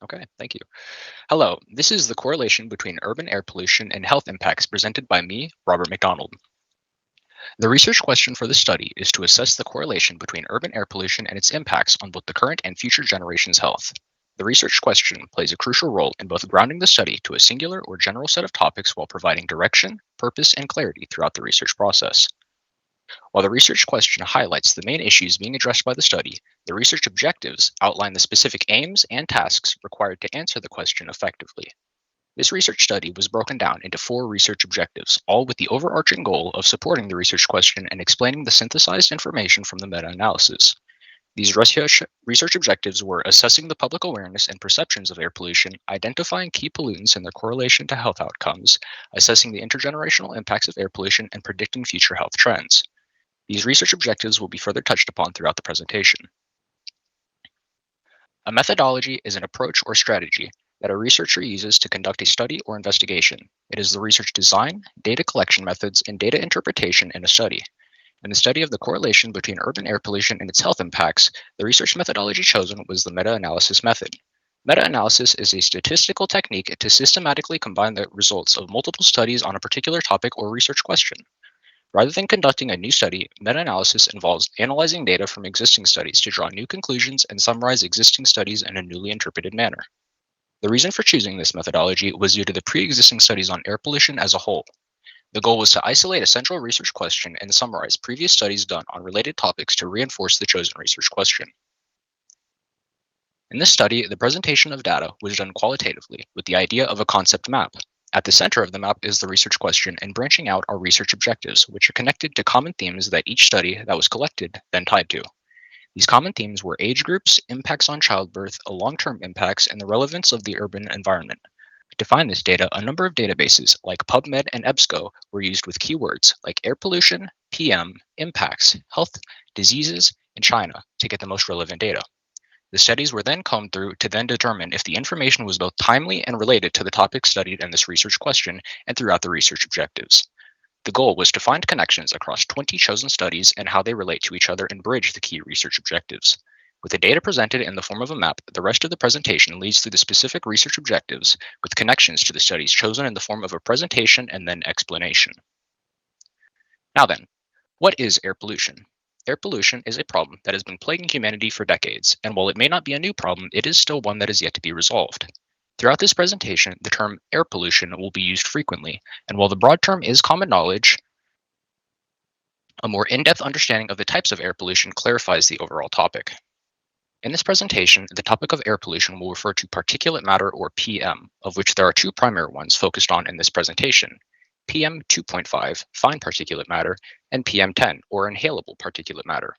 Okay, thank you. Hello, this is the correlation between urban air pollution and health impacts presented by me, Robert McDonald. The research question for the study is to assess the correlation between urban air pollution and its impacts on both the current and future generations' health. The research question plays a crucial role in both grounding the study to a singular or general set of topics while providing direction, purpose, and clarity throughout the research process. While the research question highlights the main issues being addressed by the study, the research objectives outline the specific aims and tasks required to answer the question effectively. This research study was broken down into four research objectives, all with the overarching goal of supporting the research question and explaining the synthesized information from the meta analysis. These research objectives were assessing the public awareness and perceptions of air pollution, identifying key pollutants and their correlation to health outcomes, assessing the intergenerational impacts of air pollution, and predicting future health trends. These research objectives will be further touched upon throughout the presentation. A methodology is an approach or strategy that a researcher uses to conduct a study or investigation. It is the research design, data collection methods, and data interpretation in a study. In the study of the correlation between urban air pollution and its health impacts, the research methodology chosen was the meta-analysis method. Meta-analysis is a statistical technique to systematically combine the results of multiple studies on a particular topic or research question. Rather than conducting a new study, meta-analysis involves analyzing data from existing studies to draw new conclusions and summarize existing studies in a newly interpreted manner. The reason for choosing this methodology was due to the pre-existing studies on air pollution as a whole. The goal was to isolate a central research question and summarize previous studies done on related topics to reinforce the chosen research question. In this study, the presentation of data was done qualitatively with the idea of a concept map. At the center of the map is the research question, and branching out are research objectives, which are connected to common themes that each study that was collected then tied to. These common themes were age groups, impacts on childbirth, long-term impacts, and the relevance of the urban environment. To find this data, a number of databases like PubMed and EBSCO were used with keywords like air pollution, PM, impacts, health, diseases, and China to get the most relevant data. The studies were then combed through to then determine if the information was both timely and related to the topic studied in this research question and throughout the research objectives. The goal was to find connections across 20 chosen studies and how they relate to each other and bridge the key research objectives. With the data presented in the form of a map, the rest of the presentation leads through the specific research objectives with connections to the studies chosen in the form of a presentation and then explanation. Now then, what is air pollution? Air pollution is a problem that has been plaguing humanity for decades, and while it may not be a new problem, it is still one that is yet to be resolved. Throughout this presentation, the term air pollution will be used frequently, and while the broad term is common knowledge, a more in-depth understanding of the types of air pollution clarifies the overall topic. In this presentation, the topic of air pollution will refer to particulate matter, or PM, of which there are two primary ones focused on in this presentation: PM 2.5, fine particulate matter, and PM 10, or inhalable particulate matter.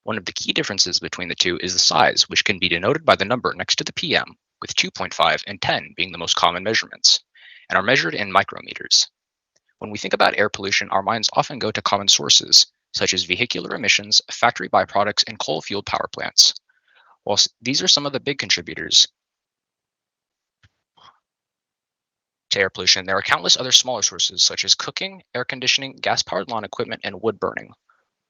One of the key differences between the two is the size, which can be denoted by the number next to the PM, with 2.5 and 10 being the most common measurements, and are measured in micrometers. When we think about air pollution, our minds often go to common sources, such as vehicular emissions, factory byproducts, and coal-fueled power plants. While these are some of the big contributors to air pollution, there are countless other smaller sources such as cooking, air conditioning, gas-powered lawn equipment, and wood burning.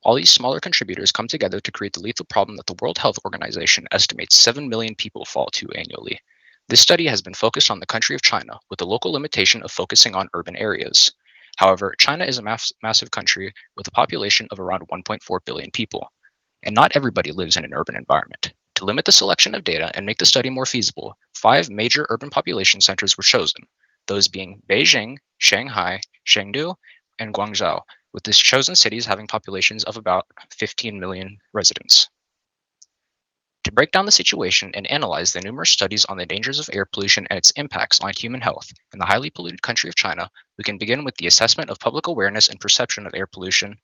All these smaller contributors come together to create the lethal problem that the World Health Organization estimates 7 million people fall to annually. This study has been focused on the country of China, with the local limitation of focusing on urban areas. However, China is a massive country with a population of around 1.4 billion people, and not everybody lives in an urban environment. To limit the selection of data and make the study more feasible, 5 major urban population centers were chosen, those being Beijing, Shanghai, Chengdu, and Guangzhou, with these chosen cities having populations of about 15 million residents. To break down the situation and analyze the numerous studies on the dangers of air pollution and its impacts on human health in the highly polluted country of China, we can begin with the assessment of public awareness and perception of air pollution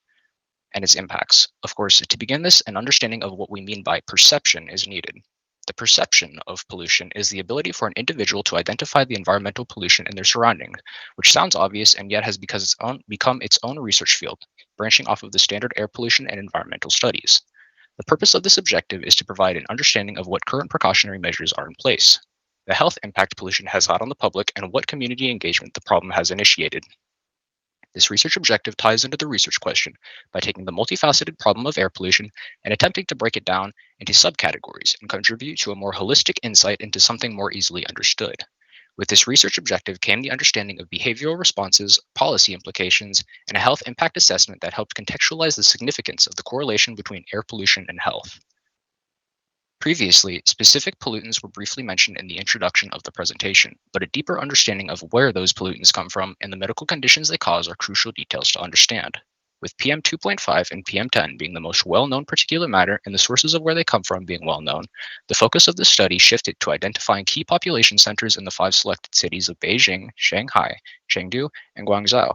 and its impacts. Of course, to begin this, an understanding of what we mean by perception is needed. The perception of pollution is the ability for an individual to identify the environmental pollution in their surroundings, which sounds obvious and yet has become its own research field, branching off of the standard air pollution and environmental studies. The purpose of this objective is to provide an understanding of what current precautionary measures are in place, the health impact pollution has had on the public, and what community engagement the problem has initiated. This research objective ties into the research question by taking the multifaceted problem of air pollution and attempting to break it down into subcategories and contribute to a more holistic insight into something more easily understood. With this research objective came the understanding of behavioral responses, policy implications, and a health impact assessment that helped contextualize the significance of the correlation between air pollution and health. Previously, specific pollutants were briefly mentioned in the introduction of the presentation, but a deeper understanding of where those pollutants come from and the medical conditions they cause are crucial details to understand. With PM 2.5 and PM 10 being the most well known particulate matter and the sources of where they come from being well known, the focus of the study shifted to identifying key population centers in the five selected cities of Beijing, Shanghai, Chengdu, and Guangzhou.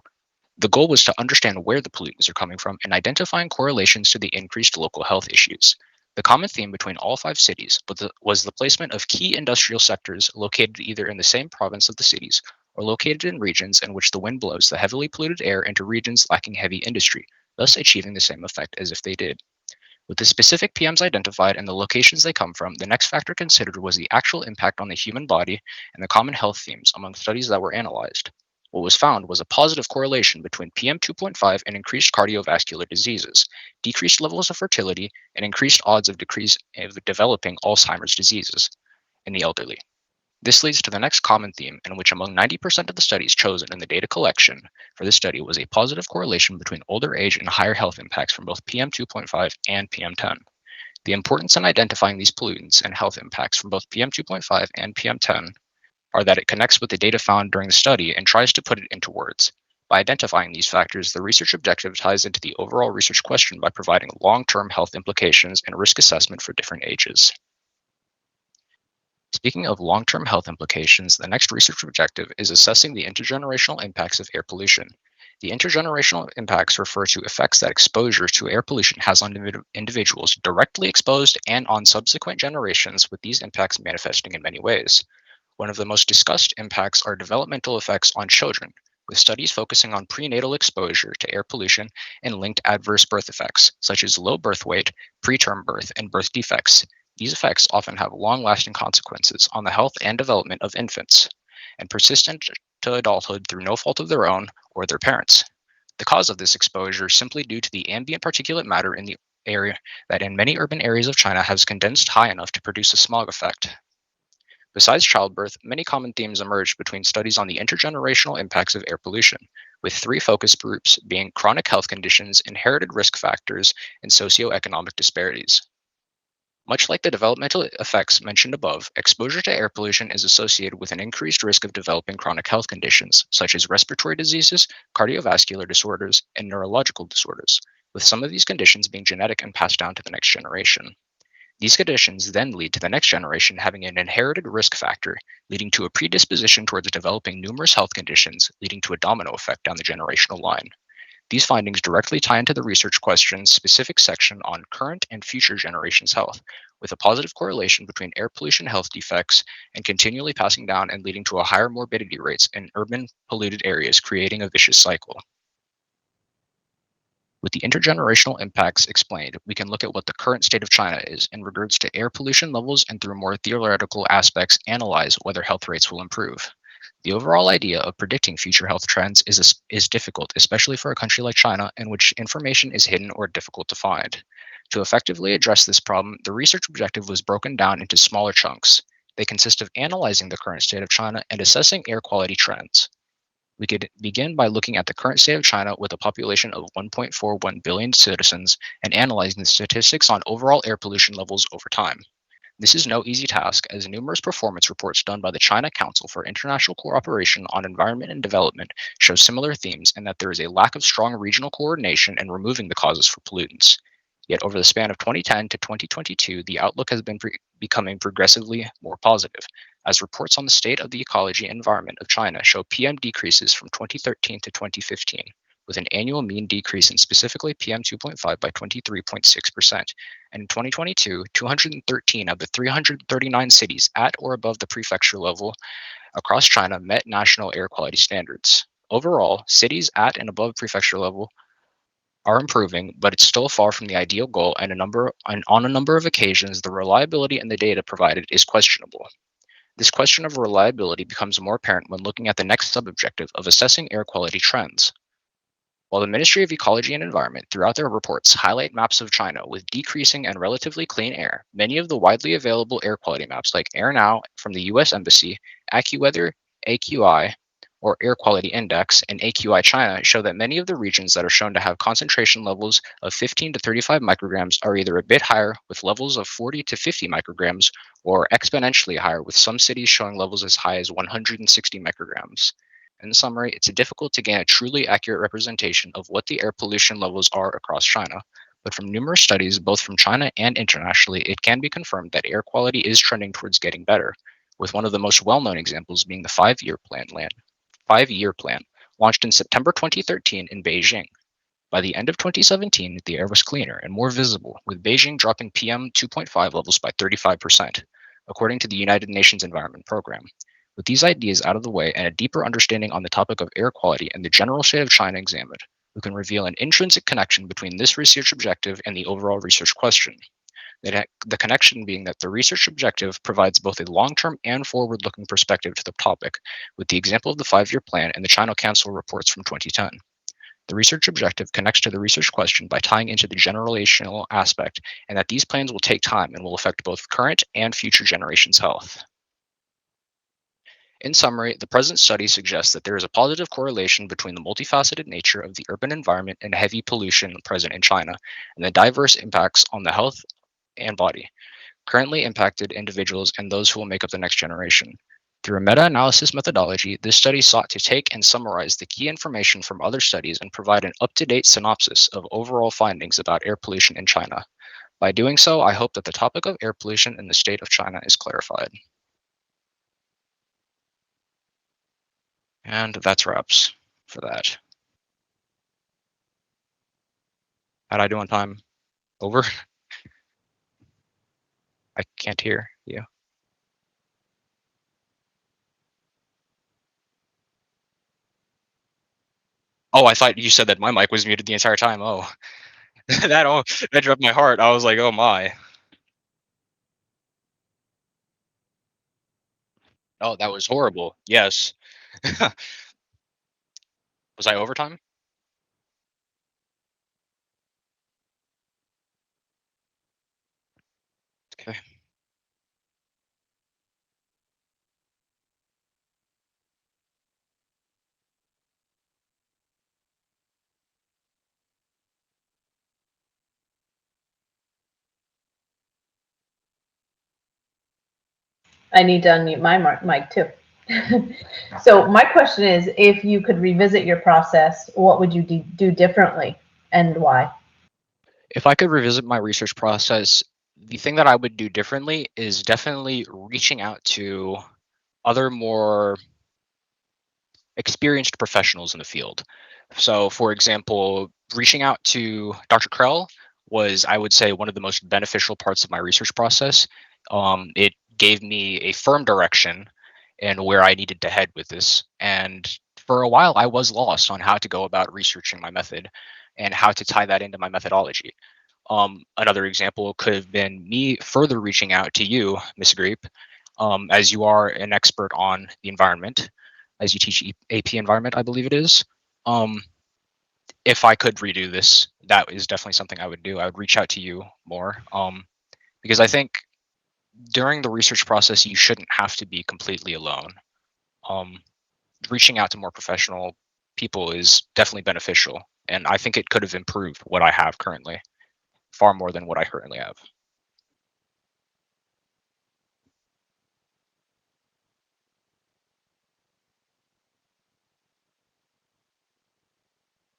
The goal was to understand where the pollutants are coming from and identifying correlations to the increased local health issues. The common theme between all five cities was the placement of key industrial sectors located either in the same province of the cities or located in regions in which the wind blows the heavily polluted air into regions lacking heavy industry, thus achieving the same effect as if they did. With the specific PMs identified and the locations they come from, the next factor considered was the actual impact on the human body and the common health themes among studies that were analyzed. What was found was a positive correlation between PM 2.5 and increased cardiovascular diseases, decreased levels of fertility, and increased odds of decrease of developing Alzheimer's diseases in the elderly. This leads to the next common theme, in which among 90% of the studies chosen in the data collection for this study was a positive correlation between older age and higher health impacts from both PM 2.5 and PM 10. The importance in identifying these pollutants and health impacts from both PM 2.5 and PM 10 are that it connects with the data found during the study and tries to put it into words. By identifying these factors, the research objective ties into the overall research question by providing long term health implications and risk assessment for different ages. Speaking of long term health implications, the next research objective is assessing the intergenerational impacts of air pollution. The intergenerational impacts refer to effects that exposure to air pollution has on individuals directly exposed and on subsequent generations, with these impacts manifesting in many ways. One of the most discussed impacts are developmental effects on children, with studies focusing on prenatal exposure to air pollution and linked adverse birth effects, such as low birth weight, preterm birth, and birth defects. These effects often have long lasting consequences on the health and development of infants, and persistent to adulthood through no fault of their own or their parents. The cause of this exposure is simply due to the ambient particulate matter in the area that in many urban areas of China has condensed high enough to produce a smog effect. Besides childbirth, many common themes emerged between studies on the intergenerational impacts of air pollution, with three focus groups being chronic health conditions, inherited risk factors, and socioeconomic disparities. Much like the developmental effects mentioned above, exposure to air pollution is associated with an increased risk of developing chronic health conditions, such as respiratory diseases, cardiovascular disorders, and neurological disorders, with some of these conditions being genetic and passed down to the next generation. These conditions then lead to the next generation having an inherited risk factor, leading to a predisposition towards developing numerous health conditions, leading to a domino effect down the generational line. These findings directly tie into the research question's specific section on current and future generations' health, with a positive correlation between air pollution health defects and continually passing down and leading to a higher morbidity rates in urban polluted areas, creating a vicious cycle. With the intergenerational impacts explained, we can look at what the current state of China is in regards to air pollution levels and through more theoretical aspects analyze whether health rates will improve. The overall idea of predicting future health trends is difficult, especially for a country like China in which information is hidden or difficult to find. To effectively address this problem, the research objective was broken down into smaller chunks. They consist of analyzing the current state of China and assessing air quality trends. We could begin by looking at the current state of China with a population of 1.41 billion citizens and analyzing the statistics on overall air pollution levels over time. This is no easy task, as numerous performance reports done by the China Council for International Cooperation on Environment and Development show similar themes and that there is a lack of strong regional coordination in removing the causes for pollutants. Yet over the span of 2010 to 2022, the outlook has been becoming progressively more positive, as reports on the state of the ecology and environment of China show PM decreases from 2013 to 2015, with an annual mean decrease in specifically PM 2.5 by 23.6%. And in 2022, 213 of the 339 cities at or above the prefecture level across China met national air quality standards. Overall, cities at and above prefecture level are improving, but it's still far from the ideal goal, and on a number of occasions, the reliability in the data provided is questionable. This question of reliability becomes more apparent when looking at the next subobjective of assessing air quality trends. While the Ministry of Ecology and Environment throughout their reports highlight maps of China with decreasing and relatively clean air, many of the widely available air quality maps like Air Now from the US Embassy, AccuWeather, AQI, or Air Quality Index, and AQI China show that many of the regions that are shown to have concentration levels of 15 to 35 micrograms are either a bit higher with levels of 40 to 50 micrograms or exponentially higher with some cities showing levels as high as 160 micrograms. In summary, it's difficult to gain a truly accurate representation of what the air pollution levels are across China, but from numerous studies, both from China and internationally, it can be confirmed that air quality is trending towards getting better, with one of the most well-known examples being the 5-year plan, launched in September 2013 in Beijing. By the end of 2017, the air was cleaner and more visible, with Beijing dropping PM 2.5 levels by 35%, according to the United Nations Environment Program. With these ideas out of the way and a deeper understanding on the topic of air quality and the general state of China examined, we can reveal an intrinsic connection between this research objective and the overall research question. The connection being that the research objective provides both a long term and forward looking perspective to the topic, with the example of the 5-year plan and the China Council reports from 2010. The research objective connects to the research question by tying into the generational aspect, and that these plans will take time and will affect both current and future generations' health. In summary, the present study suggests that there is a positive correlation between the multifaceted nature of the urban environment and heavy pollution present in China, and the diverse impacts on the health and body, currently impacted individuals and those who will make up the next generation. Through a meta analysis methodology, this study sought to take and summarize the key information from other studies and provide an up to date synopsis of overall findings about air pollution in China. By doing so, I hope that the topic of air pollution in the state of China is clarified. And that's wraps for that. How'd I do on time? Over? I can't hear you. Oh, I thought you said that my mic was muted the entire time. Oh, that dropped my heart. I was like, oh my. Oh, that was horrible. Yes. Was I overtime? Okay. I need to unmute my mic too. So my question is, if you could revisit your process, what would you do differently and why? If I could revisit my research process, the thing that I would do differently is definitely reaching out to other more experienced professionals in the field. So, for example, reaching out to Dr. Krell was, I would say, one of the most beneficial parts of my research process. It gave me a firm direction and where I needed to head with this. And for a while, I was lost on how to go about researching my method and how to tie that into my methodology. Another example could have been me further reaching out to you, Miss Grape, as you are an expert on the environment, as you teach AP environment, I believe it is. Um, if I could redo this, that is definitely something I would do. I would reach out to you more, because I think during the research process, you shouldn't have to be completely alone. Um, Reaching out to more professional people is definitely beneficial, and I think it could have improved what I have currently far more than what I currently have.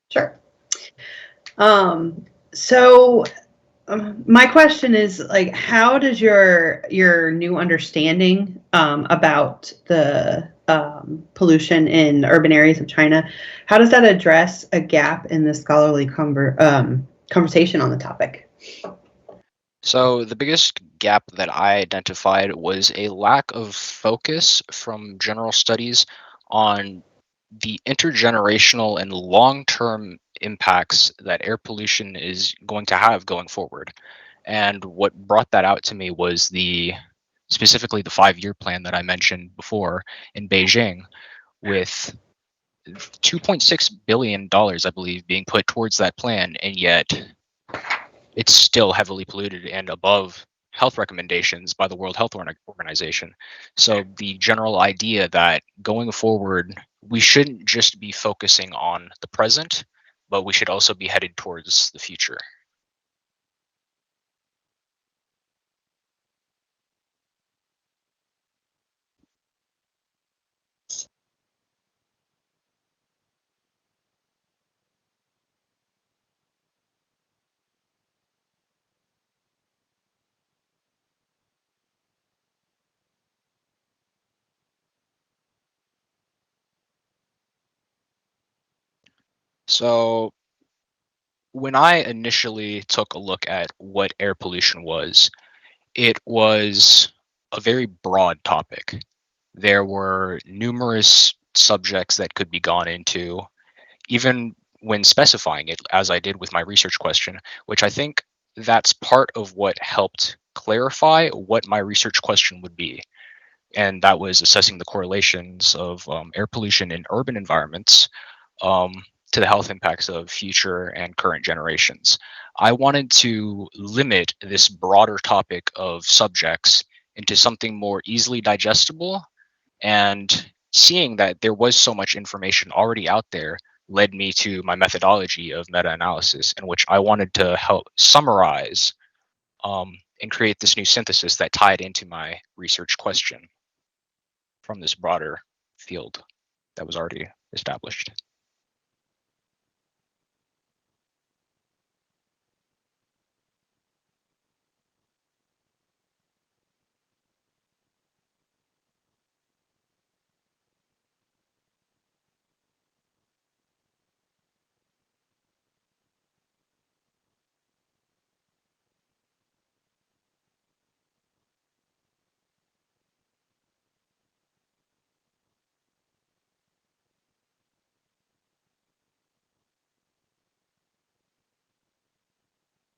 Sure. Um, so my question is like, how does your new understanding about the pollution in urban areas of China, how does that address a gap in the scholarly conversation on the topic? So the biggest gap that I identified was a lack of focus from general studies on the intergenerational and long-term impacts that air pollution is going to have going forward. And what brought that out to me was specifically the 5-year plan that I mentioned before in Beijing with $2.6 billion, I believe, being put towards that plan, and yet it's still heavily polluted and above health recommendations by the World Health Organization. So the general idea that going forward, we shouldn't just be focusing on the present, but we should also be headed towards the future. So when I initially took a look at what air pollution was, it was a very broad topic. There were numerous subjects that could be gone into, even when specifying it, as I did with my research question, which I think that's part of what helped clarify what my research question would be. And that was assessing the correlations of air pollution in urban environments to the health impacts of future and current generations. I wanted to limit this broader topic of subjects into something more easily digestible, and seeing that there was so much information already out there led me to my methodology of meta-analysis, in which I wanted to help summarize and create this new synthesis that tied into my research question from this broader field that was already established.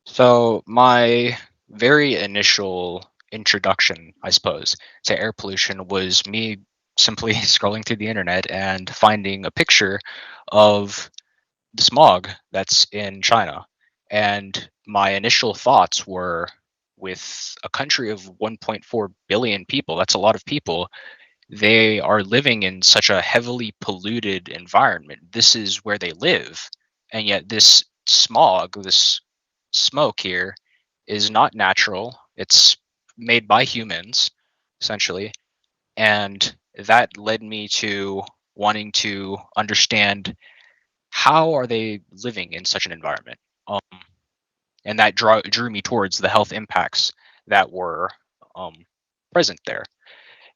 So my very initial introduction, I suppose, to air pollution was me simply scrolling through the internet and finding a picture of the smog that's in China. And my initial thoughts were, with a country of 1.4 billion people, that's a lot of people, they are living in such a heavily polluted environment. This is where they live. And yet, this smog, this smoke here, is not natural. It's made by humans, essentially. And that led me to wanting to understand, how are they living in such an environment? Um, and that drew me towards the health impacts that were um, present there.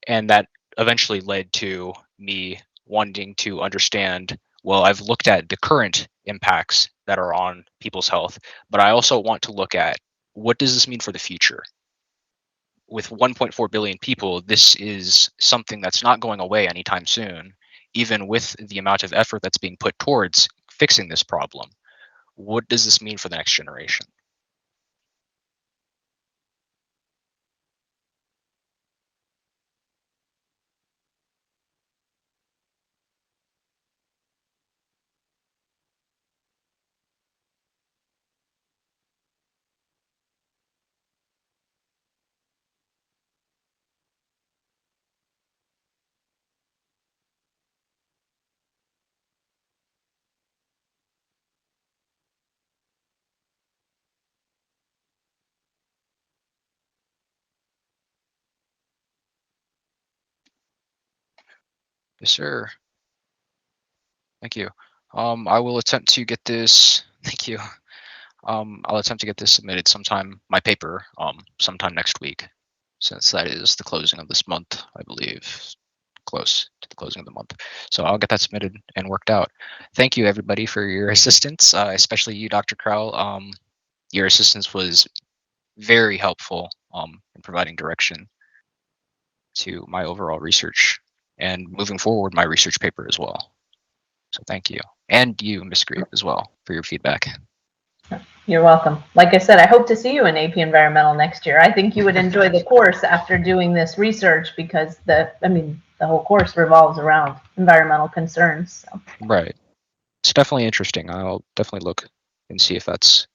And that eventually led to me wanting to understand, well, I've looked at the current impacts that are on people's health, but I also want to look at, what does this mean for the future? With 1.4 billion people, this is something that's not going away anytime soon, even with the amount of effort that's being put towards fixing this problem. What does this mean for the next generation? Yes, sir. Thank you. I will attempt to get this. Thank you. I'll attempt to get this submitted sometime, my paper, sometime next week, since that is the closing of this month, I believe, close to the closing of the month. So I'll get that submitted and worked out. Thank you, everybody, for your assistance, especially you, Dr. Crowell. Your assistance was very helpful in providing direction to my overall research and moving forward my research paper as well. So thank you. And you, Ms. Grieve, as well, for your feedback. You're welcome. Like I said, I hope to see you in AP Environmental next year. I think you would enjoy the course after doing this research, because the whole course revolves around environmental concerns. So. Right. It's definitely interesting. I'll definitely look and see if that's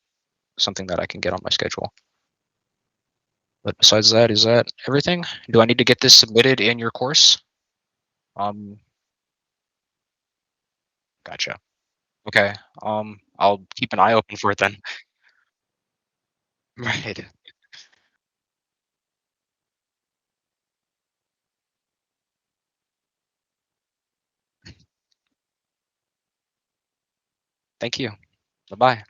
something that I can get on my schedule. But besides that, is that everything? Do I need to get this submitted in your course? Gotcha. Okay. I'll keep an eye open for it then. Right. Thank you. Bye-bye.